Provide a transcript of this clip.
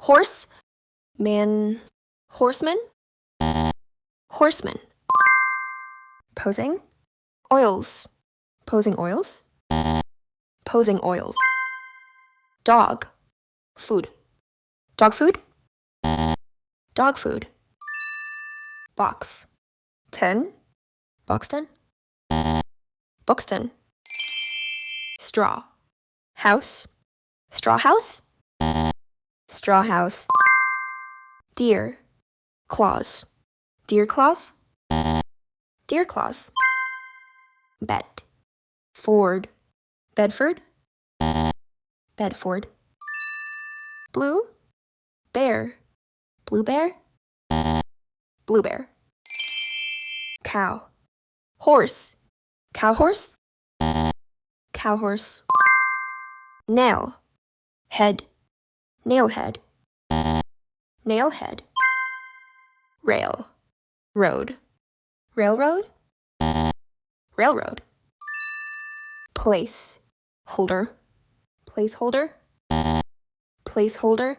Horse, man, horseman, horseman. Posing, oils, posing oils, posing oils. Dog, food, dog food, dog food. Box, ten, Boxton, Buxton. Straw, house, straw house, straw house. Deer, claws, deer claws, deer claws. Bed, Ford, Bedford, Bedford. Blue, bear, blue bear, blue bear. Cow, horse, cow horse, cow horse. Nail, head, nail head, nail head. Rail, road, railroad, railroad. Place, holder, placeholder, placeholder.